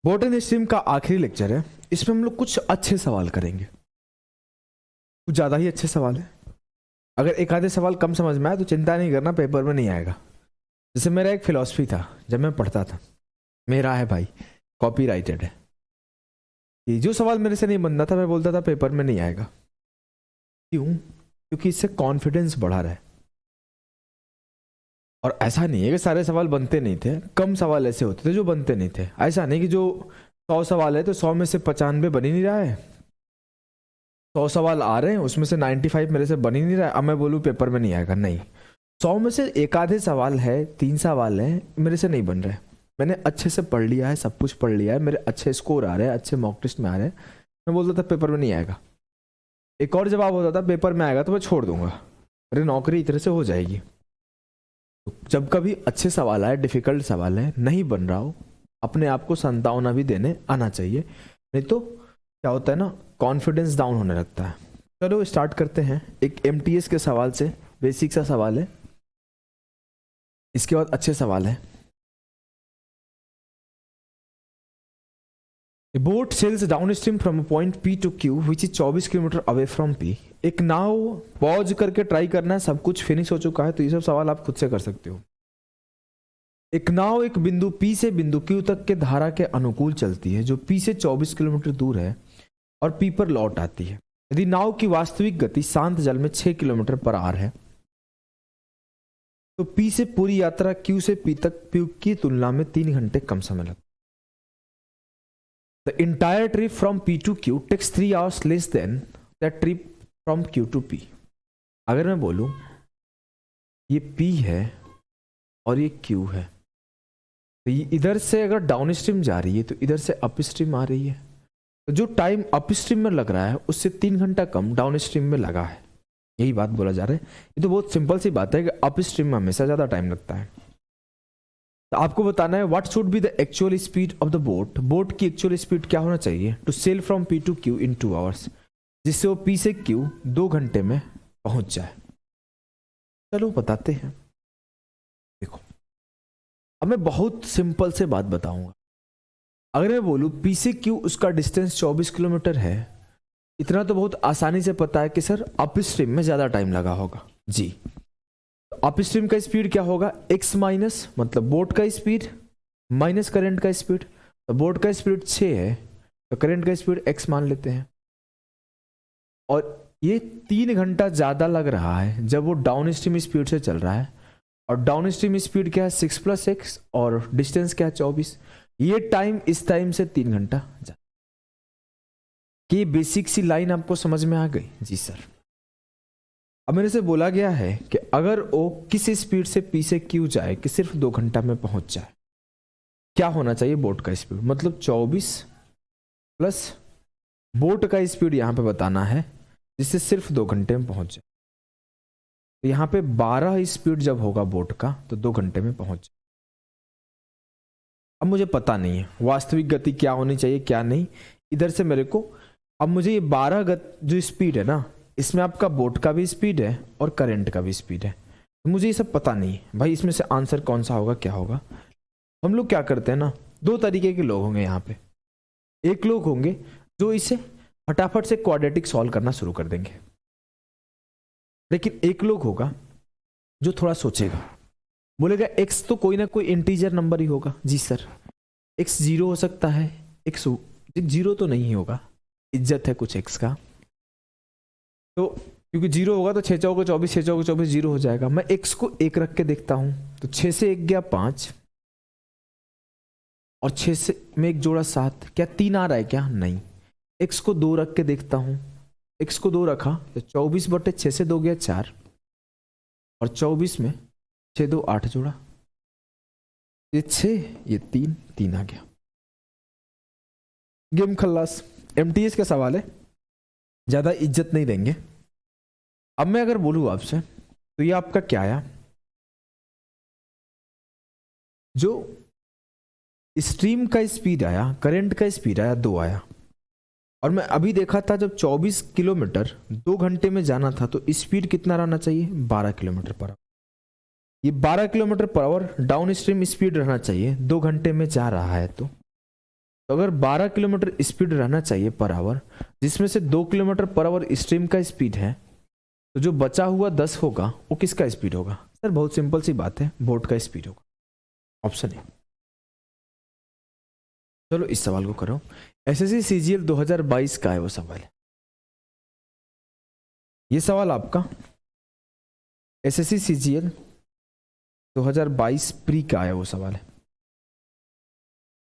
Boat and stream का आखिरी lecture है। इसमें हम लोग कुछ अच्छे सवाल करेंगे, कुछ ज़्यादा ही अच्छे सवाल है। अगर एक आधे सवाल कम समझ में आए तो चिंता नहीं करना, पेपर में नहीं आएगा। जैसे मेरा एक फिलॉसफी था जब मैं पढ़ता था, मेरा है भाई, कॉपीराइटेड है, कि जो सवाल मेरे से नहीं बनता था मैं बोलता था पेपर में नहीं आएगा। क्यों? क्योंकि इससे कॉन्फिडेंस बढ़ा रहा है। और ऐसा नहीं है कि सारे सवाल बनते नहीं थे, कम सवाल ऐसे होते थे जो बनते नहीं थे। ऐसा नहीं कि जो 100 सवाल है तो 100 में से 95 बन ही नहीं रहा है, 100 सवाल आ रहे हैं उसमें से 95 मेरे से बन ही नहीं रहा है, अब मैं बोलूँ पेपर में नहीं आएगा। नहीं, 100 में से एक आधे सवाल है, 3 सवाल है मेरे से नहीं बन रहे, मैंने अच्छे से पढ़ लिया है, सब कुछ पढ़ लिया है, मेरे अच्छे स्कोर आ रहे हैं, अच्छे मॉक टेस्ट में आ रहे हैं, मैं बोलता था पेपर में नहीं आएगा। एक और जवाब होता था पेपर में आएगा तो मैं छोड़ दूंगा, अरे नौकरी इस तरह से हो जाएगी। जब कभी अच्छे सवाल आए, डिफिकल्ट सवाल है, नहीं बन रहा हो, अपने आप को संतावना भी देने आना चाहिए, नहीं तो क्या होता है ना, कॉन्फिडेंस डाउन होने लगता है। चलो स्टार्ट करते हैं। एक एमटीएस के सवाल से, बेसिक सा सवाल है, इसके बाद अच्छे सवाल है। A boat sails downstream from a point P to Q which is 24 kilometre away from P। एक नाव, पॉज करके ट्राई करना है, सब कुछ फिनिश हो चुका है तो ये सब सवाल आप खुद से कर सकते हो। एक नाव एक बिंदु P से बिंदु Q तक के धारा के अनुकूल चलती है जो P से 24 किलोमीटर दूर है और P पर लौट आती है। यदि नाव की वास्तविक गति शांत जल में 6 किलोमीटर पर आवर है तो P से पूरी यात्रा Q से P तक P की तुलना में 3 घंटे कम समय लगता है। The entire trip from P to Q takes 3 hours less than that trip from Q to P। अगर मैं बोलूं ये P है और ये Q है तो ये इधर से अगर डाउन स्ट्रीम जा रही है तो इधर से अप स्ट्रीम आ रही है, तो जो टाइम अप स्ट्रीम में लग रहा है उससे 3 घंटा कम डाउन स्ट्रीम में लगा है। यही बात बोला जा रहा है। ये तो बहुत सिंपल सी बात है कि अप स्ट्रीम में हमेशा ज़्यादा टाइम लगता है। तो आपको बताना है what should be the actual speed of the boat. Boat की एक्चुअल स्पीड क्या होना चाहिए to sail from P to Q in 2 hours, जिससे वो P से Q 2 घंटे में पहुंच जाए। चलो बताते हैं। देखो अब मैं बहुत सिंपल से बात बताऊंगा। अगर मैं बोलूं P से Q उसका डिस्टेंस 24 किलोमीटर है, इतना तो बहुत आसानी से पता है कि सर अप स्ट्रीम में ज्यादा टाइम लगा होगा जी। अप स्ट्रीम का स्पीड क्या होगा, x माइनस मतलब बोट का स्पीड माइनस करंट का स्पीड। तो बोट का स्पीड 6 है तो करंट का स्पीड x मान लेते हैं, और ये 3 घंटा ज्यादा लग रहा है जब वो डाउन स्ट्रीम स्पीड से चल रहा है, और डाउन स्ट्रीम स्पीड क्या है 6 + x और डिस्टेंस क्या है 24। ये टाइम इस टाइम से 3 घंटा ज्यादा। कि बेसिक सी लाइन आपको समझ में आ गई? जी सर। अब मेरे से बोला गया है कि अगर वो किस स्पीड से P से Q जाए कि सिर्फ 2 घंटा में पहुंच जाए, क्या होना चाहिए बोट का स्पीड, मतलब 24 प्लस बोट का स्पीड यहां पे बताना है जिससे सिर्फ 2 घंटे में पहुंच जाए। तो यहां पे 12 स्पीड जब होगा बोट का तो 2 घंटे में पहुंच जाए। अब मुझे पता नहीं है वास्तविक गति क्या होनी चाहिए क्या नहीं, इधर से मेरे को, अब मुझे ये 12 जो स्पीड है ना, इसमें आपका बोट का भी स्पीड है और करंट का भी स्पीड है, तो मुझे ये सब पता नहीं है भाई इसमें से आंसर कौन सा होगा क्या होगा। हम लोग क्या करते हैं ना, 2 तरीके के लोग होंगे यहाँ पे। एक लोग होंगे जो इसे फटाफट से क्वाड्रेटिक सॉल्व करना शुरू कर देंगे, लेकिन एक लोग होगा जो थोड़ा सोचेगा, बोलेगा x तो कोई ना कोई इंटीजर नंबर ही होगा। जी सर, x 0 हो सकता है, x 0 तो नहीं होगा, इज्जत है कुछ x का, तो क्योंकि 0 होगा तो 6 चौके 24, 6 चौके 24 0 हो जाएगा। मैं x को 1 रख के देखता हूं तो 6 से 1 गया 5 और 6 से में 1 जोड़ा 7, क्या 3 आ रहा है क्या? नहीं। x को 2 रख के देखता हूं, x को 2 रखा तो 24/6 से 2 गया 4 और 24 में 6 2 8 जोड़ा, ये 6 ये 3 3 आ गया। गेम खल्लास। एमटीएस का सवाल है, ज्यादा इज्जत नहीं देंगे। अब मैं अगर बोलूं आपसे तो ये आपका क्या आया, जो स्ट्रीम का स्पीड आया, करंट का स्पीड आया 2 आया, और मैं अभी देखा था जब 24 किलोमीटर 2 घंटे में जाना था तो स्पीड कितना रहना चाहिए 12 किलोमीटर पर आवर। ये 12 kilometre per hour down stream speed रहना चाहिए, 2 घंटे में जा रहा है तो तो अगर 12 किलोमीटर स्पीड रहना चाहिए पर आवर, जिसमें से 2 किलोमीटर पर आवर स्ट्रीम का स्पीड है, तो जो बचा हुआ 10 होगा वो किसका स्पीड होगा? सर बहुत सिंपल सी बात है, बोट का स्पीड होगा। Option A. चलो इस सवाल को करो। एसएससी सीजीएल 2022 का है वो सवाल है। ये सवाल आपका एसएससी सीजीएल 2022 प्री का है वो सवाल है।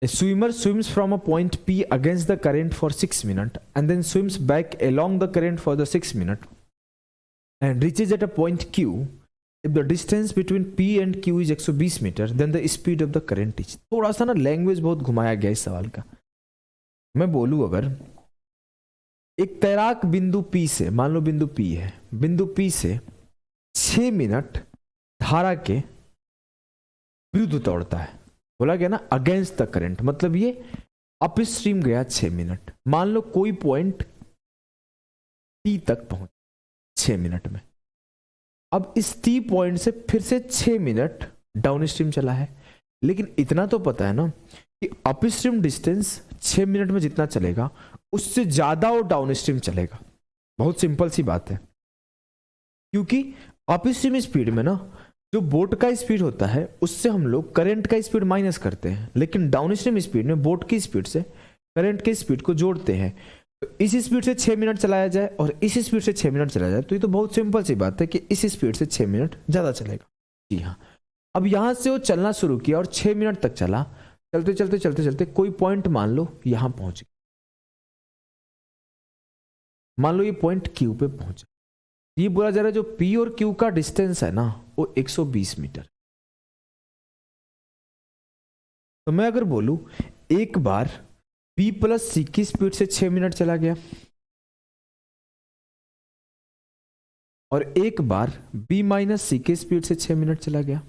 A swimmer swims from a point P against the current for 6 minutes and then swims back along the current for the 6 minutes and reaches at a point Q. If the distance between P and Q is 120 metre, then the speed of the current is। थोड़ा सा ना language बहुत घुमाया गया इस सवाल का। मैं बोलूं अगर एक तैराक बिंदु P से, मान लो बिंदु P है, बिंदु P से 6 मिनट धारा के विरुद्ध दौड़ता है, बोला गया ना अगेंस्ट द करंट, मतलब ये अप स्ट्रीम गया 6 मिनट। मान लो कोई पॉइंट टी तक पहुंच 6 मिनट में, अब इस टी पॉइंट से फिर से 6 मिनट डाउन स्ट्रीम चला है, लेकिन इतना तो पता है ना कि अप स्ट्रीम डिस्टेंस 6 मिनट में जितना चलेगा उससे ज्यादा वो डाउन स्ट्रीम चलेगा। बहुत सिंपल सी बात है, क्योंकि अप स्ट्रीम स्पीड में ना जो बोट का स्पीड होता है उससे हम लोग करंट का स्पीड माइनस करते हैं, लेकिन डाउन स्ट्रीम स्पीड में बोट की स्पीड से करंट के स्पीड को जोड़ते हैं। तो इस स्पीड से 6 मिनट चलाया जाए और इस स्पीड से 6 मिनट चलाया जाए, तो ये तो बहुत सिंपल सी बात है कि इस स्पीड से 6 मिनट ज्यादा चलेगा। जी हाँ, अब यहां से वो चलना शुरू किया और 6 मिनट तक चला, चलते चलते चलते चलते कोई पॉइंट मान लो यहां पहुंच गया, मान लो ये पॉइंट क्यू पे पहुंचा। ये बोला जा रहा है जो पी और क्यू का डिस्टेंस है ना वो 120 मीटर। तो मैं अगर बोलूं एक बार बी प्लस सी की स्पीड से 6 मिनट चला गया और एक बार बी माइनस सी की स्पीड से 6 मिनट चला गया,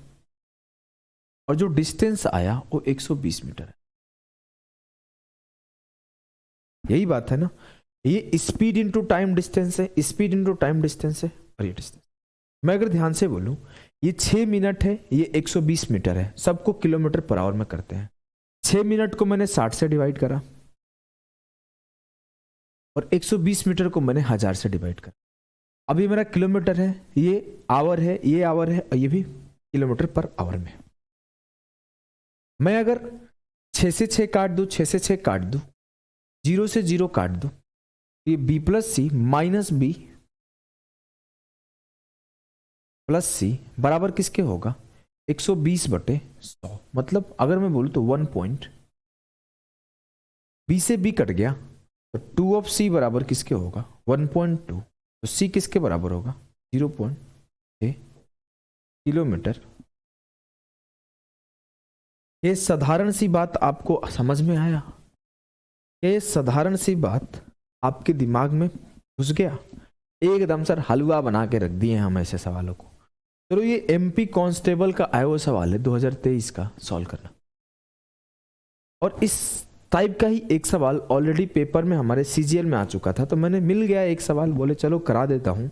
और जो डिस्टेंस आया वो 120 मीटर है। यही बात है ना, ये स्पीड इनटू टाइम डिस्टेंस है, स्पीड इनटू टाइम डिस्टेंस है, और ये डिस्टेंस। मैं अगर ध्यान से बोलूं ये 6 मिनट है, ये 120 मीटर है, सबको किलोमीटर पर आवर में करते हैं। 6 मिनट को मैंने 60 से डिवाइड करा और 120 मीटर को मैंने 1000 से डिवाइड करा। अभी मेरा किलोमीटर है, ये आवर है, ये आवर है, और ये भी किलोमीटर पर आवर में। मैं अगर 6 से 6 काट दूं, 6 से 6 काट दूं, 0 से 0 काट दूं, ये बी प्लस सी माइनस बी प्लस सी बराबर किसके होगा? 120/100। मतलब अगर मैं बोलूं तो 1 पॉइंट, बी से बी कट गया तो 2 ऑफ सी बराबर किसके होगा? 1.2। तो सी किसके बराबर होगा? 0.6 किलोमीटर। ये साधारण सी बात आपको समझ में आया? ये साधारण सी बात आपके दिमाग में घुस गया? एकदम सर हलवा बना के रख दिए हम ऐसे सवालों को। चलो ये एमपी कांस्टेबल का आया हुआ सवाल है 2023 का, सॉल्व करना। और इस टाइप का ही एक सवाल ऑलरेडी पेपर में हमारे सीजीएल में आ चुका था, तो मैंने मिल गया एक सवाल, बोले चलो करा देता हूं,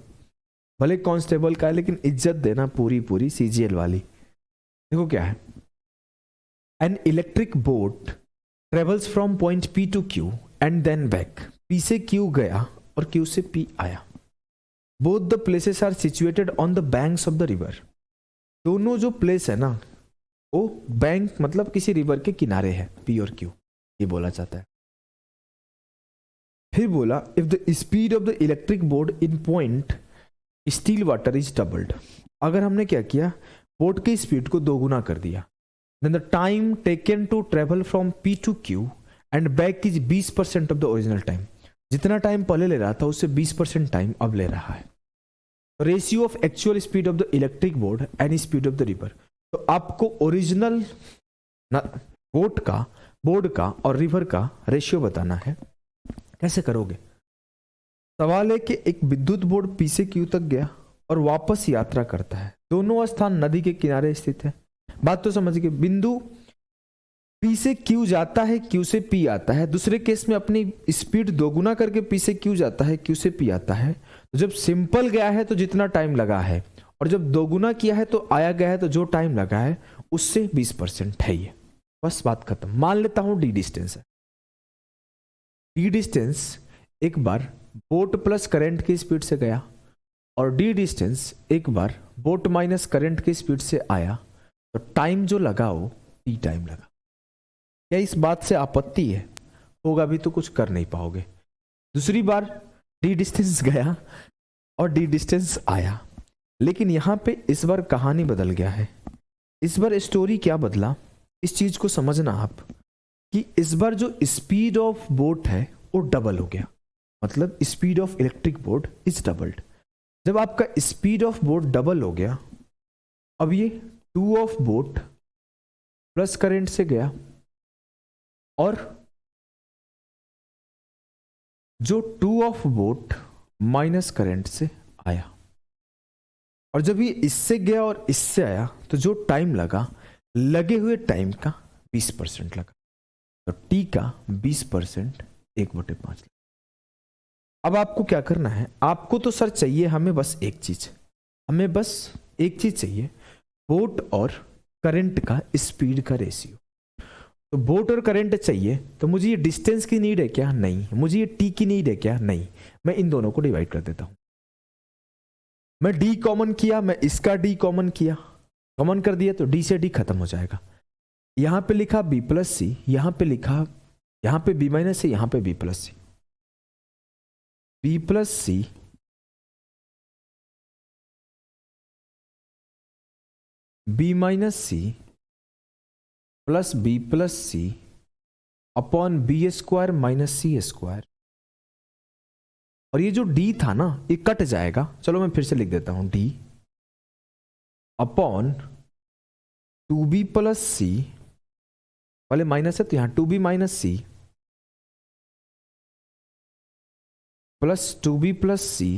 भले कांस्टेबल का है लेकिन इज्जत देना पूरी पूरी सीजीएल वाली। देखो क्या है, an electric boat travels from point P to Q and then back. P से क्यू गया और क्यू से पी आया। Both the places are situated on the banks of the river. दोनों जो प्लेस है ना वो बैंक मतलब किसी रिवर के किनारे है, पी और क्यू, ये बोला चाहता है। फिर बोला if the speed of the electric boat in point still water is doubled. अगर हमने क्या किया, बोट की स्पीड को दोगुना कर दिया, then the time taken to travel from P to Q and back is 20% of the original time. जितना टाइम पहले ले रहा था उससे 20% टाइम अब ले रहा है। Ratio of actual speed of the electric board and speed of the river. तो आपको ओरिजिनल बोर्ड का और रिवर का रेशियो बताना है। कैसे करोगे? सवाल है कि एक विद्युत बोर्ड पी से क्यू तक गया और वापस यात्रा करता है, दोनों स्थान नदी के किनारे स्थित है। बात तो समझ गए, बिंदु पी से क्यू जाता है, क्यू से पी आता है। दूसरे केस में अपनी स्पीड दोगुना करके पी से क्यू जाता है, क्यू से पी आता है। तो जब सिंपल गया है तो जितना टाइम लगा है, और जब दोगुना किया है तो आया गया है, तो जो टाइम लगा है उससे 20% है ये। बस बात खत्म। मान लेता हूं डी डिस्टेंस है, डी डिस्टेंस एक बार बोट प्लस करंट की स्पीड से गया और डी डिस्टेंस एक बार बोट माइनस करंट की स्पीड से आया, तो टाइम जो लगा वो टी टाइम लगा। क्या इस बात से आपत्ति है? होगा भी तो कुछ कर नहीं पाओगे। दूसरी बार डी डिस्टेंस गया और डी डिस्टेंस आया, लेकिन यहां पे इस बार कहानी बदल गया है। इस बार स्टोरी क्या बदला, इस चीज को समझना आप, कि इस बार जो स्पीड ऑफ बोट है वो डबल हो गया, मतलब speed of electric boat is doubled. जब आपका स्पीड ऑफ बोट डबल हो गया, अब ये 2 ऑफ बोट प्लस करंट से गया और जो 2 ऑफ बोट माइनस करंट से आया, और जब ये इससे गया और इससे आया तो जो टाइम लगा, लगे हुए टाइम का 20% लगा, तो टी का 20% 1/5 लगा। अब आपको क्या करना है, आपको तो सर चाहिए हमें बस एक चीज, हमें बस एक चीज चाहिए, बोट और करंट का स्पीड का रेशियो। तो बोट और करंट चाहिए, तो मुझे ये डिस्टेंस की नीड है क्या? नहीं। मुझे ये टी की नीड है क्या? नहीं। मैं इन दोनों को डिवाइड कर देता हूं। मैं डी कॉमन किया, मैं इसका डी कॉमन किया, कॉमन कर दिया तो डी से डी खत्म हो जाएगा। यहां पे लिखा बी प्लस सी, यहां पे लिखा, यहां पे बी माइनस सी, यहां पे B plus C, B plus C B minus C plus B plus C upon B square minus C square. और ये जो डी था ना, ये कट जाएगा। चलो मैं फिर से लिख देता हूं, डी अपॉन 2b प्लस सी, पहले माइनस है तो यहां 2b minus C plus 2b plus C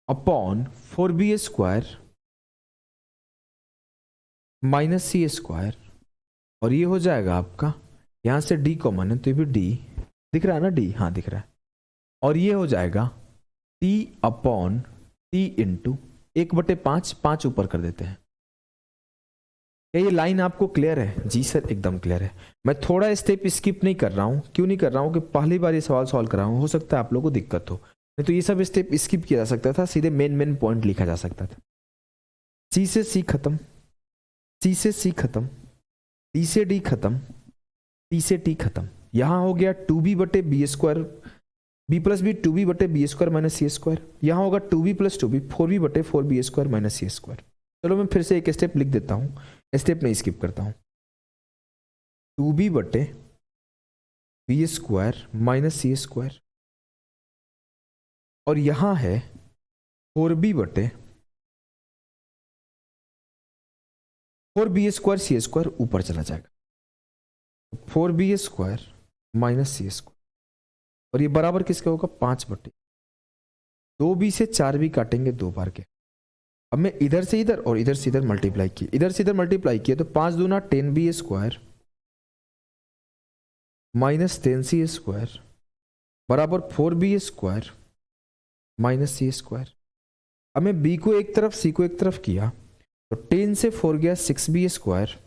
upon 4b square minus C square. और ये हो जाएगा आपका, यहां से डी कॉमन है तो ये भी डी दिख रहा है ना, डी, हाँ दिख रहा है। और ये हो जाएगा टी अपॉन टी इंटू 1/5, 5 ऊपर कर देते हैं। क्या ये लाइन आपको क्लियर है? जी सर एकदम क्लियर है। मैं थोड़ा स्टेप स्किप नहीं कर रहा हूं। क्यों नहीं कर रहा हूं? कि पहली बार ये सवाल सॉल्व कर रहा हूं, हो सकता है आप लोगों को दिक्कत हो, नहीं तो ये सब स्टेप स्किप किया जा सकता था, सीधे मेन पॉइंट लिखा जा सकता था। सी से सी खत्म, सी से सी खत्म, डी से डी खत्म, टी से टी खत्म। यहां हो गया 2b/b square, b plus B 2b/b square minus C square. यहां होगा 2b plus 2b 4b/4b square minus C square. चलो मैं फिर से एक स्टेप लिख देता हूं, स्टेप नहीं स्किप करता हूं। 2b/b square minus C square, और यहां है 4b स्क्वायर सी स्क्वायर, ऊपर चला जाएगा 4b square minus C square. और ये बराबर किसका होगा? 5/2b से 4b काटेंगे 2 बार के। अब मैं इधर से इधर और इधर से इधर मल्टीप्लाई किया, इधर से इधर मल्टीप्लाई किया तो 5 दूना 10b square minus 10c square बराबर 4b square minus C square. अब मैं b को एक तरफ c को एक तरफ किया तो 10 से 4 गया 6b स्क्वायर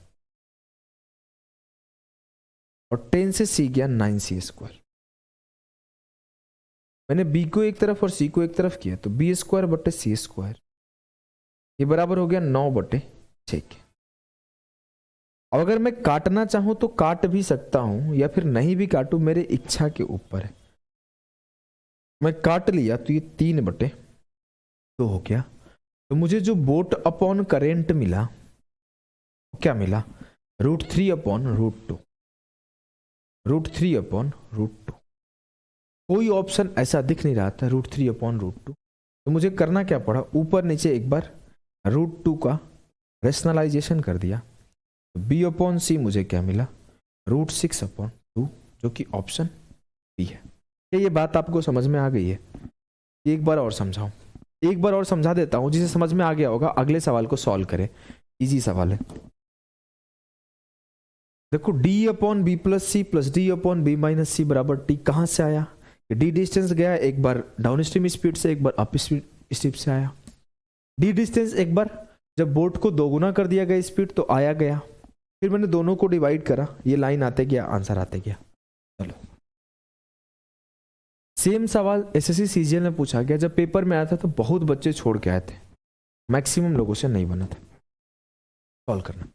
और 10 से c गया 9c स्क्वायर। मैंने b को एक तरफ और c को एक तरफ किया तो b स्क्वायर बटे सी स्क्वायर, ये बराबर हो गया 9/6 के। अब अगर मैं काटना चाहूं तो काट भी सकता हूं या फिर नहीं भी काटूं, मेरे इच्छा के ऊपर है। मैं काट लिया तो ये 3/2 हो गया। तो मुझे जो बोट अपॉन करेंट मिला, क्या मिला? √3/√2, √3/√2। कोई ऑप्शन ऐसा दिख नहीं रहा था √3/√2, तो मुझे करना क्या पड़ा? ऊपर नीचे एक बार √2 का रेशनलाइजेशन कर दिया। b/c मुझे क्या मिला? √6/2, जो कि ऑप्शन बी है। क्या ये बात आपको समझ में आ गई है? एक बार और समझाऊं, एक बार और समझा देता हूं, जिसे समझ में आ गया होगा अगले सवाल को सॉल्व करें। इजी सवाल है, देखो d/b plus C plus d/b minus C बराबर टी। कहां से आया? डी डिस्टेंस गया एक बार डाउन स्ट्रीम स्पीड से, एक बार अप स्ट्रीम से आया। डी डिस्टेंस एक बार जब बोट को दोगुना कर दिया गया स्पीड तो आया गया, फिर मैंने दोनों को डिवाइड करा, ये लाइन आते गया, आंसर आते गया। चलो सेम सवाल एसएससी सीजीएल में पूछा गया, जब पेपर में आया था तो बहुत बच्चे छोड़ के आए थे, मैक्सिमम लोगों से नहीं बना था। सॉल्व करना।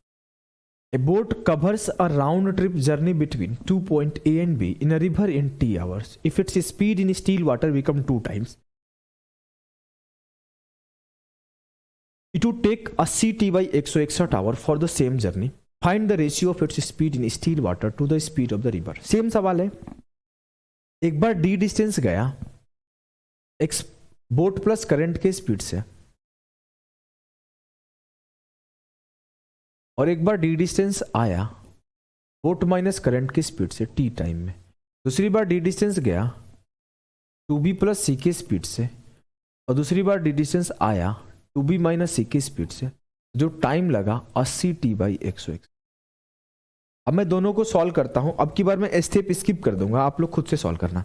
A boat covers a round trip journey between 2 point A and B in a river in t hours. If its speed in still water become 2 times, it would take 80t by 161 hour for the same journey. Find the ratio of its speed in still water to the speed of the river. Same सवाल है। एक बार d distance गया x boat plus current के speed से, और एक बार D distance आया boat minus current की स्पीड से टी टाइम में। दूसरी बार डी डिस्टेंस गया 2b प्लस सी के स्पीड से, और दूसरी बार डी डिस्टेंस आया 2b माइनस सी की स्पीड से, जो टाइम लगा 80t बाई 101। अब मैं दोनों को सॉल्व करता हूं। अब की बार मैं स्टेप स्किप कर दूंगा, आप लोग खुद से सॉल्व करना।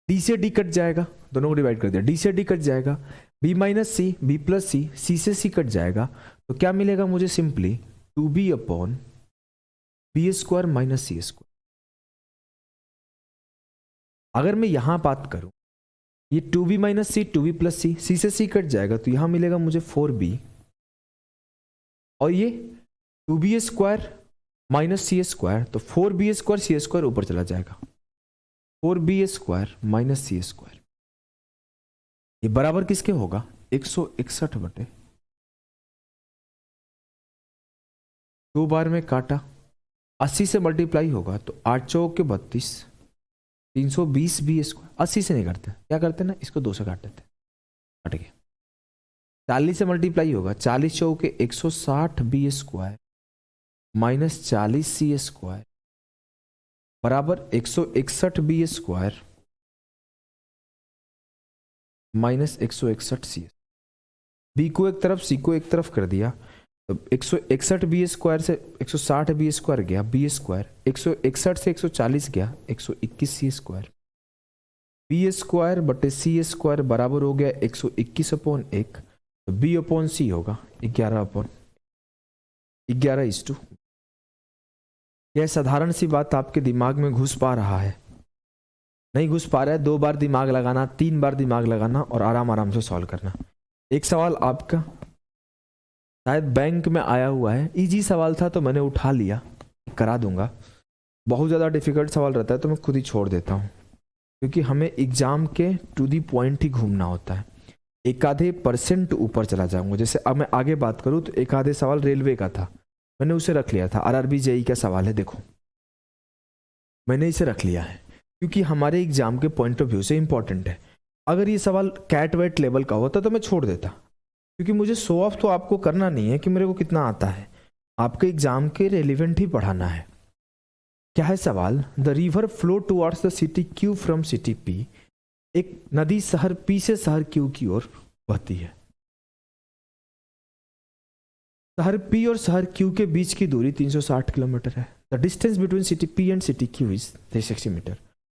डी से डी कट जाएगा, दोनों को डिवाइड कर दिया, डी से डी कट जाएगा, B minus C, B plus C, C से सी कट जाएगा, तो क्या मिलेगा मुझे? Simply 2b upon B square minus C square. अगर मैं यहां बात करूं, ये 2b माइनस सी, 2b प्लस सी, सी से सी कट जाएगा, तो यहां मिलेगा मुझे 4b, और ये 2b square minus C square, तो 4b स्क्वायर सी स्क्वायर ऊपर चला जाएगा, 4b square minus C square. ये बराबर किसके होगा? 161 बटे 2 बार में काटा, 80 से मल्टीप्लाई होगा तो 8 चौक के 32, 320 बी स्क्वायर। 80 से नहीं करते, क्या करते ना, इसको 2 से काट देते, कट गया। 40 से मल्टीप्लाई होगा, 40 चौक के 160 बी स्क्वायर माइनस 40 सी स्क्वायर बराबर 161 बी स्क्वायर माइनस 161 सी। बी को एक तरफ, सी को एक तरफ कर दिया, तो 161 बी स्क्वायर से 160 बी स्क्वायर गया, बी स्क्वायर 161 से 140 गया, 121 सी स्क्वायर, बी स्क्वायर बटे सी स्क्वायर बराबर हो गया 121 अपॉन 1, तो बी अपॉन सी होगा 11 अपॉन 11:2। यह साधारण सी बात आपके दिमाग में घुस पा रहा है? नहीं घुस पा रहा है? 2 बार दिमाग लगाना, 3 बार दिमाग लगाना और आराम आराम से सॉल्व करना। एक सवाल आपका शायद बैंक में आया हुआ है, इजी सवाल था तो मैंने उठा लिया, करा दूंगा। बहुत ज़्यादा डिफिकल्ट सवाल रहता है तो मैं खुद ही छोड़ देता हूँ, क्योंकि हमें एग्जाम के टू दी पॉइंट ही घूमना होता है। एक आधे % ऊपर चला जाऊंगा। जैसे अब मैं आगे बात करूँ तो एक आधे सवाल रेलवे का था, मैंने उसे रख लिया था। आरआरबी जेई का सवाल है, देखो मैंने इसे रख लिया है क्योंकि हमारे एग्जाम के पॉइंट ऑफ व्यू से इंपॉर्टेंट है। अगर ये सवाल कैट वेट लेवल का होता तो मैं छोड़ देता, क्योंकि मुझे शो ऑफ तो आपको करना नहीं है कि मेरे को कितना आता है, आपके एग्जाम के रेलिवेंट ही पढ़ाना है। क्या है सवाल? The river flow towards the city Q from city P. एक नदी शहर पी से शहर क्यू की ओर बहती है। शहर पी और शहर क्यू के बीच की दूरी 360 किलोमीटर है। The distance between city P and city Q is 360 metre.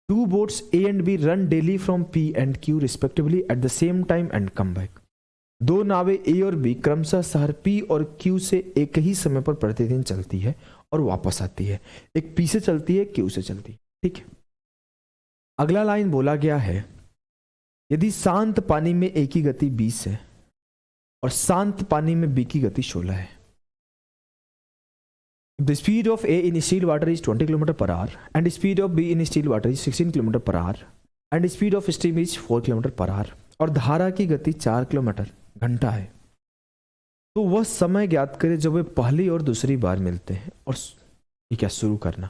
Two boats A and B run daily from P and Q respectively at the same time and come back. 2 नावें ए और B क्रमशः शहर P और Q से एक ही समय पर प्रतिदिन चलती है और वापस आती है। एक पी से चलती है, क्यू से चलती है, ठीक है। अगला लाइन बोला गया है, यदि शांत पानी में ए की गति 20 है और शांत पानी में बी की गति 16 है। The speed of A in still water is 20 km/h and speed of B in still water is 16 km/h and speed of steam is 4 km/h और धारा की गति 4 किलोमीटर घंटा है, तो वह समय ज्ञात करें जब वे पहली और दूसरी बार मिलते हैं। और ये क्या शुरू करना,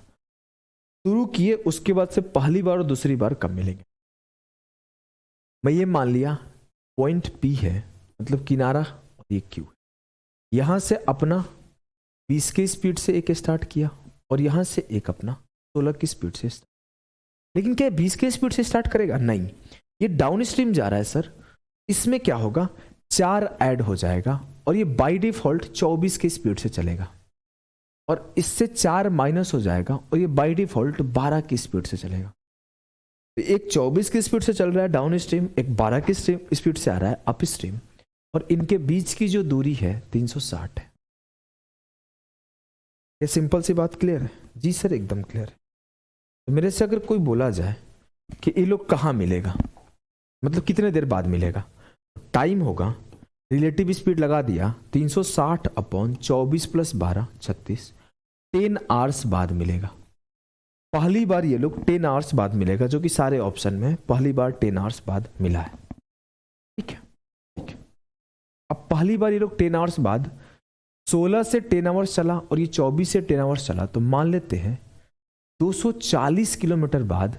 शुरू किए, उसके बाद से पहली बार और दूसरी बार कब मिलेंगे। मैं ये मान लिया पॉइंट P है, मतलब किनारा, और ये Q है। यहां से अपना 20 की स्पीड से एक स्टार्ट किया और यहां से एक अपना 16 की स्पीड से स्टार्ट। लेकिन क्या 20 की स्पीड से स्टार्ट करेगा? नहीं, ये डाउन स्ट्रीम जा रहा है सर। इसमें क्या होगा, 4 ऐड हो जाएगा और ये बाय डिफॉल्ट 24 की स्पीड से चलेगा, और इससे 4 माइनस हो जाएगा और ये बाय डिफॉल्ट 12 की स्पीड से चलेगा। तो एक 24 की स्पीड से चल रहा है डाउन स्ट्रीम, एक 12 की स्पीड से आ रहा है अप स्ट्रीम, और इनके बीच की जो दूरी है 360 है। ये सिंपल सी बात क्लियर है? जी सर एकदम क्लियर है। तो मेरे से अगर कोई बोला जाए कि ये लोग कहाँ मिलेगा, मतलब कितने देर बाद मिलेगा। टाइम होगा, रिलेटिव स्पीड लगा दिया 360 अपॉन 24 प्लस 12 36, 10 आवर्स बाद मिलेगा। पहली बार ये लोग 10 आवर्स बाद मिलेगा, जो कि सारे ऑप्शन में पहली बार 10 आवर्स बाद मिला है। ठीक है, ठीक है। अब पहली बार ये लोग 10 आवर्स बाद 16 से 10 आवर्स चला और ये 24 से 10 आवर्स चला, तो मान लेते हैं 240 किलोमीटर बाद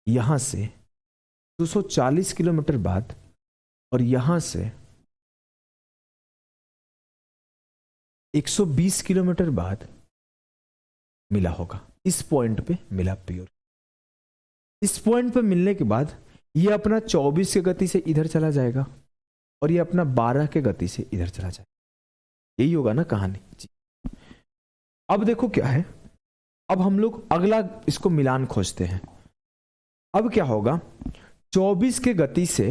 यहां से 240 किलोमीटर बाद और यहां से 120 किलोमीटर बाद मिला होगा। इस पॉइंट पे मिला प्योर। इस पॉइंट पे मिलने के बाद ये अपना 24 की गति से इधर चला जाएगा और ये अपना 12 के गति से इधर चला जाएगा। यही होगा ना कहानी जी। अब देखो क्या है, अब हम लोग अगला इसको मिलान खोजते हैं। अब क्या होगा, 24 के गति से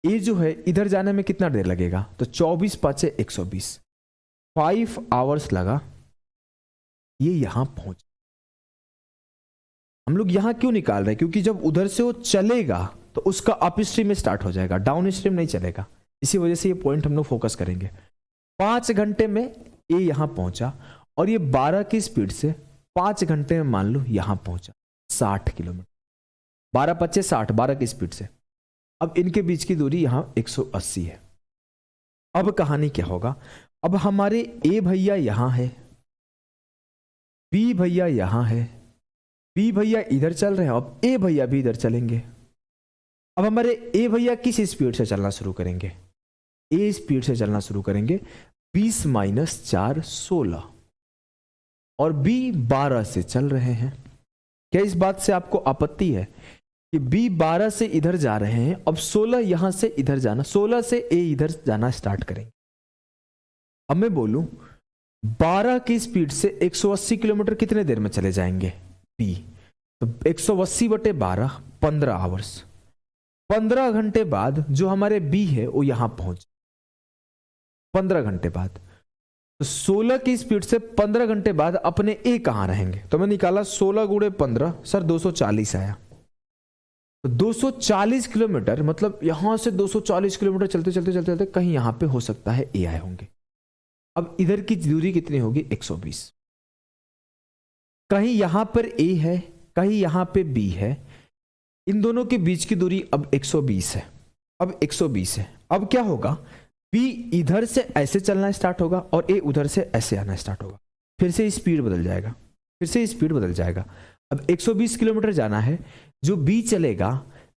ये जो है इधर जाने में कितना देर लगेगा, तो 24 5 120, 5 आवर्स लगा ये यहां पहुंच। हम लोग यहां क्यों निकाल रहे हैं, क्योंकि जब उधर से वो चलेगा तो उसका अप स्ट्रीम में स्टार्ट हो जाएगा, डाउन स्ट्रीम नहीं चलेगा। इसी वजह से ये पॉइंट हम लोग फोकस करेंगे। 5 घंटे में ये यहां पहुंचा और ये 12 की स्पीड से 5 घंटे में मान लो यहां पहुंचा 60 किलोमीटर। 12 5 60, 12 की स्पीड से। अब इनके बीच की दूरी यहां 180 है। अब कहानी क्या होगा, अब हमारे ए भैया यहां है, बी भैया यहां है, बी भैया इधर चल रहे हैं, अब ए भैया भी इधर चलेंगे। अब हमारे ए भैया किस स्पीड से चलना शुरू करेंगे, ए स्पीड से चलना शुरू करेंगे। 20 - 4 16 और बी 12 से चल रहे हैं। क्या इस बात से आपको आपत्ति है कि बी 12 से इधर जा रहे हैं, अब 16 यहां से इधर जाना, 16 से ए इधर जाना स्टार्ट करेंगे। अब मैं बोलूं 12 की स्पीड से 180 किलोमीटर कितने देर में चले जाएंगे बी, तो 180/12 15 आवर्स। 15 घंटे बाद जो हमारे बी है वो यहां पहुंच, 15 घंटे बाद। तो 16 की स्पीड से 15 घंटे बाद अपने ए कहां रहेंगे, तो मैं निकाला 16 × 15 सर 240 आया। तो 240 किलोमीटर मतलब यहां से 240 किलोमीटर चलते चलते चलते चलते कहीं यहां पे हो सकता है ए आए होंगे। अब इधर की दूरी कितनी होगी 120। कहीं यहां पर ए है, कहीं यहां पे बी है, इन दोनों के बीच की दूरी अब 120 है। अब 120 है, अब क्या होगा, बी इधर से ऐसे चलना स्टार्ट होगा और ए उधर से ऐसे आना स्टार्ट होगा। फिर से स्पीड बदल जाएगा, फिर से स्पीड बदल जाएगा। अब 120 किलोमीटर जाना है, जो बी चलेगा,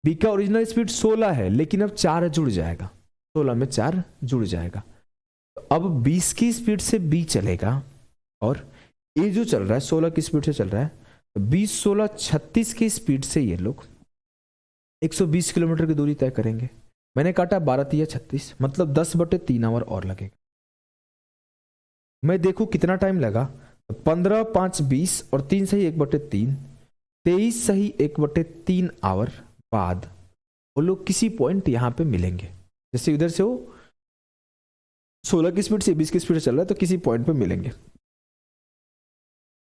बी का ओरिजिनल स्पीड 16 है, लेकिन अब 4 जुड़ जाएगा, 16 में 4 जुड़ जाएगा। तो अब 20 की स्पीड से बी चलेगा और ए जो चल रहा है 16 की स्पीड से चल रहा है, तो 20 16 36 की स्पीड से ये लोग 120 किलोमीटर की दूरी तय करेंगे। मैंने काटा 12 × 36 मतलब 10/3 आवर और लगेगा। मैं देखूं कितना टाइम लगा, 15 5 20 और 3 सही 1/3, 23 सही 1/3 आवर बाद वो लोग किसी पॉइंट यहां पे मिलेंगे। जैसे इधर से वो 16 की स्पीड से 20 की स्पीड से चल रहा है, तो किसी पॉइंट पे मिलेंगे।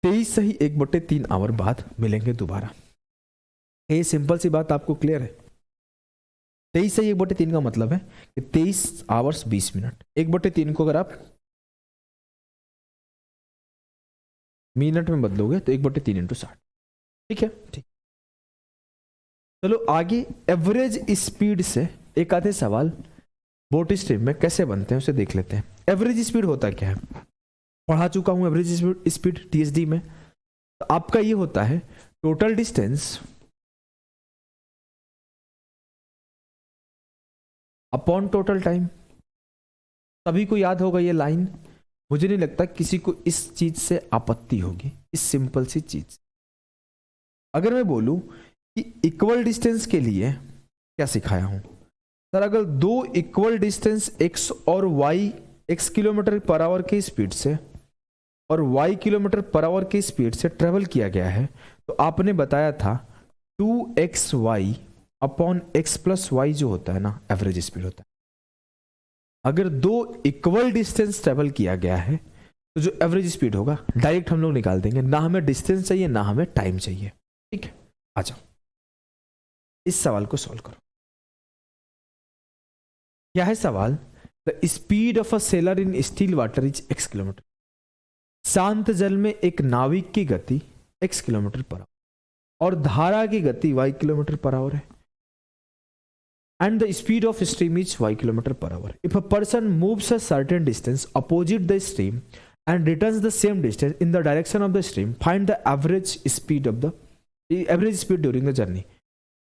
23 सही 1/3 आवर बाद मिलेंगे दोबारा। ये सिंपल सी बात आपको क्लियर है। 23 सही 1/3 का मतलब है कि 23 आवर्स 20 मिनट। 1/3 को अगर आप मिनट में बदलोगे तो 1/3 × 60। ठीक है, ठीक। चलो आगे एवरेज स्पीड से एक आधे सवाल बोट स्ट्रीम में कैसे बनते हैं उसे देख लेते हैं। एवरेज स्पीड होता क्या है, पढ़ा चुका हूं एवरेज स्पीड टीएसडी में। तो आपका ये होता है total distance upon total time. सभी को याद होगा ये लाइन, मुझे नहीं लगता किसी को इस चीज से आपत्ति होगी, इस सिंपल सी चीज। अगर मैं बोलूं कि इक्वल डिस्टेंस के लिए क्या सिखाया हूं सर, अगर दो इक्वल डिस्टेंस x और y, x kilometre per hour की स्पीड से और y किलोमीटर पर आवर की स्पीड से ट्रेवल किया गया है, तो आपने बताया था 2xy अपॉन x + y जो होता है ना एवरेज स्पीड होता है। अगर दो इक्वल डिस्टेंस ट्रेवल किया गया है तो जो एवरेज स्पीड होगा डायरेक्ट हम लोग निकाल देंगे, ना हमें डिस्टेंस चाहिए ना हमें टाइम चाहिए। ठीक है, आ जाओ। इस सवाल को सॉल्व करो। क्या है सवाल? The speed of a seller in still water is x kilometre. शांत जल में एक नाविक की गति x किलोमीटर पर आवर और धारा की गति y किलोमीटर पर आवर है। And the speed of stream is y kilometre per hour. If a person moves a certain distance opposite the stream and returns the same distance in the direction of the stream, find the average speed during the journey.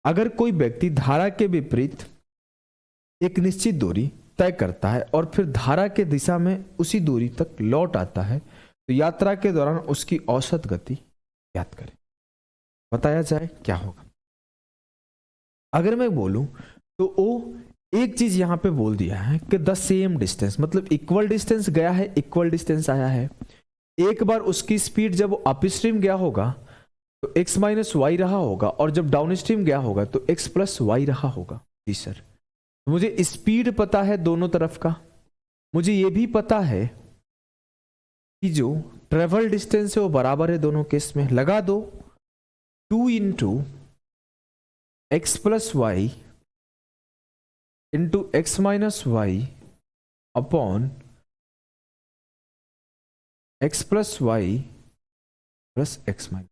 अगर कोई व्यक्ति धारा के विपरीत एक निश्चित दूरी तय करता है और फिर धारा के दिशा में उसी दूरी तक लौट आता है, तो यात्रा के दौरान उसकी औसत गति ज्ञात करें। बताया जाए क्या होगा। अगर मैं बोलूं तो वो एक चीज यहां पे बोल दिया है कि द सेम डिस्टेंस, मतलब इक्वल डिस्टेंस गया है, इक्वल डिस्टेंस आया है। एक बार उसकी स्पीड जब वो अप स्ट्रीम गया होगा तो x माइनस वाई रहा होगा, और जब डाउन स्ट्रीम गया होगा तो x प्लस वाई रहा होगा। जी सर, मुझे स्पीड पता है दोनों तरफ का, मुझे ये भी पता है कि जो ट्रेवल डिस्टेंस है वो बराबर है दोनों केस में। लगा दो 2 into x plus y into x minus y upon x plus y plus x minus.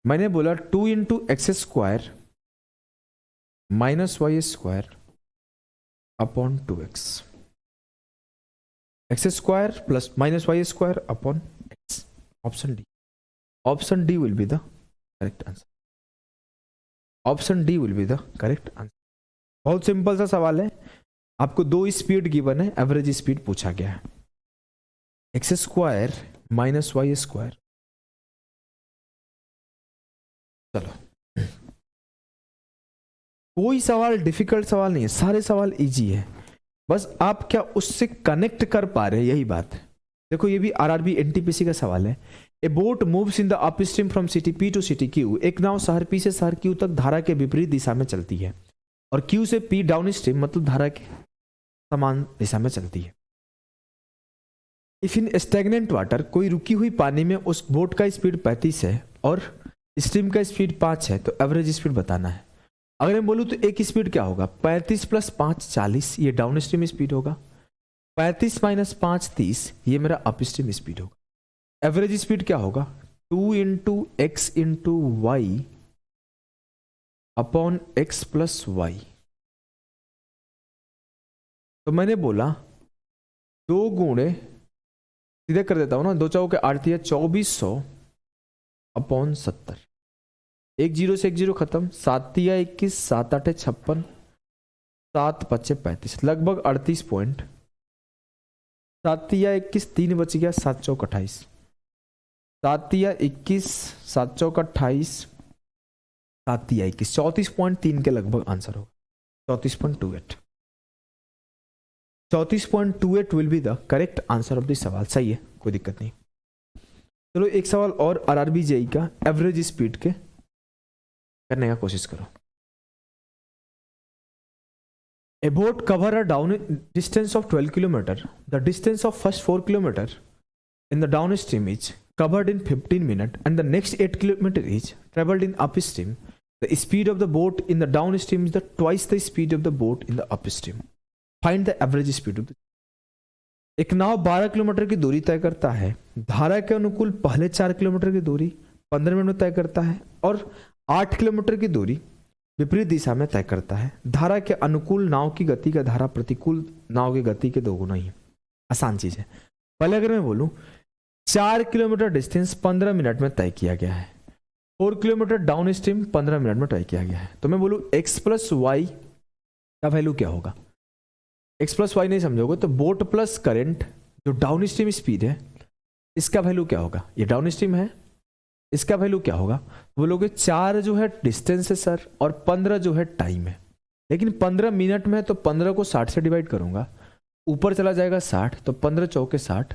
मैंने बोला 2 into x square minus y square upon 2x, x square plus minus y square upon x. Option D, option D will be the correct answer. Option D will be the correct answer. बहुत simple सा सवाल है, आपको दो speed given है, average speed पूछा गया है। X square minus y square. चलो, कोई सवाल डिफिकल्ट सवाल नहीं है, सारे सवाल इजी है, बस आप क्या उससे कनेक्ट कर पा रहे हैं, यही बात है। देखो ये भी आरआरबी एनटीपीसी का सवाल है। A boat moves in the upstream from city P to city Q. एक नाव शहर पी से शहर क्यू तक धारा के विपरीत दिशा में चलती है और क्यू से पी डाउन स्ट्रीम, मतलब धारा के समान दिशा में चलती है। इफ इन स्टैग्नेंट वाटर, कोई रुकी हुई पानी में उस बोट का स्पीड 35 है और स्ट्रीम का स्पीड 5 है, तो एवरेज स्पीड बताना है। अगर मैं बोलूं तो एक स्पीड क्या होगा, 35 प्लस 5 40, ये डाउन स्ट्रीम स्पीड होगा। 35 माइनस 5 30, ये मेरा अप स्ट्रीम स्पीड होगा। एवरेज स्पीड क्या होगा, 2 into x into y upon x plus y. तो मैंने बोला 2 गुणे, सीधे कर देता हूं ना, 2 चौके 8 है 2400 अपॉन 70। 1 0 से 1 0 खत्म, 7 या 21, 7 8 56, 7 5 35, लगभग 38 पॉइंट। 7 या 21, 3 बच गया, 7 चौक 28, 7 या 21, 7 चौक 28, 7 या 21, 34.3 के लगभग आंसर होगा। 34.28, 34.28 will be the correct answer of this सवाल। सही है, कोई दिक्कत नहीं। चलो एक सवाल और आरआरबी जेई का एवरेज स्पीड के करने का कोशिश करो। A boat cover a down distance of 12 kilometer. The distance of first 4 kilometer in the downstream is covered in 15 minutes, and the next 8 kilometer is traveled in upstream. The speed of the boat in the downstream is twice the speed of the boat in the upstream. Find the average speed of the. एक नाव 12 kilometre की दूरी तय करता है, धारा के अनुकूल पहले 4 किलोमीटर की दूरी 15 मिनट में तय करता है और 8 किलोमीटर की दूरी विपरीत दिशा में तय करता है। धारा के अनुकूल नाव की गति का धारा प्रतिकूल नाव की गति के 2 गुना ही। आसान चीज है। पहले अगर मैं बोलूं 4 किलोमीटर डिस्टेंस 15 मिनट में तय किया गया है, 4 किलोमीटर डाउन स्ट्रीम 15 मिनट में तय किया गया है, तो मैं बोलूं एक्स प्लस वाई का वैल्यू क्या होगा। एक्स प्लस वाई नहीं समझोगे तो बोट प्लस करंट जो डाउन स्ट्रीम स्पीड है इसका वैल्यू क्या होगा। ये डाउन स्ट्रीम है, इसका वैल्यू क्या होगा। बोलोगे 4 जो है डिस्टेंस है सर और 15 जो है टाइम है, लेकिन 15 मिनट में तो 15 को 60 से डिवाइड करूंगा, ऊपर चला जाएगा 60, तो 15 चौके 60,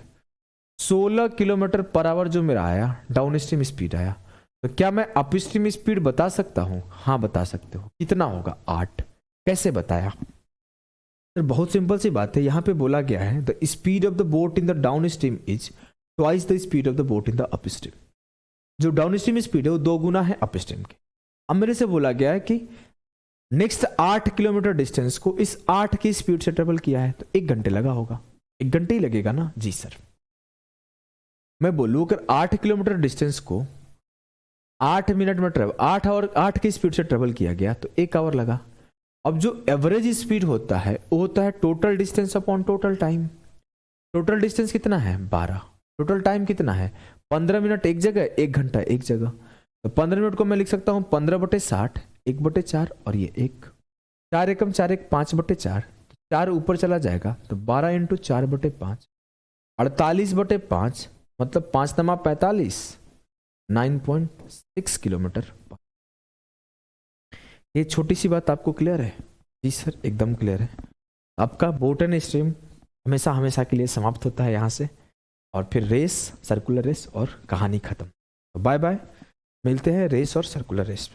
16 किलोमीटर पर आवर जो मेरा आया डाउन स्ट्रीम स्पीड आया। तो क्या मैं अप स्ट्रीम स्पीड बता सकता हूं। हाँ बता सकते हो। कितना होगा 8। कैसे बताया सर। बहुत सिंपल सी बात है। यहां पे बोला गया है the speed of the boat in the down stream is twice the speed of the boat in the up stream. जो डाउन स्ट्रीम स्पीड है वो 2 गुना है अप स्ट्रीम के। अब मेरे से बोला गया है कि नेक्स्ट 8 किलोमीटर डिस्टेंस को इस 8 की स्पीड से ट्रेवल किया है, तो 1 घंटे लगा होगा। 1 घंटे ही लगेगा ना? जी सर। मैं बोलूँ अगर 8 किलोमीटर डिस्टेंस को 8 मिनट में ट्रेवल 8 की स्पीड से ट्रेवल किया गया तो 1 आवर लगा। अब जो एवरेज स्पीड होता है वो होता है total distance upon total time. Total distance कितना है? 12। टोटल टाइम कितना है? 15 मिनट एक जगह, 1 घंटा एक जगह। तो 15 मिनट को मैं लिख सकता हूँ 15/60, 1/4 और ये 1, 4 एकम 4 1 5/4, 4 ऊपर चला जाएगा तो 12 × 4/5, 48/5 मतलब 5 नमा 45, 9.6 किलोमीटर। ये छोटी सी बात आपको क्लियर है? जी सर एकदम क्लियर है। आपका बोट एंड स्ट्रीम हमेशा के लिए समाप्त होता है यहाँ से, और फिर रेस, सर्कुलर रेस और कहानी खत्म। तो बाय बाय, मिलते हैं रेस और सर्कुलर रेस।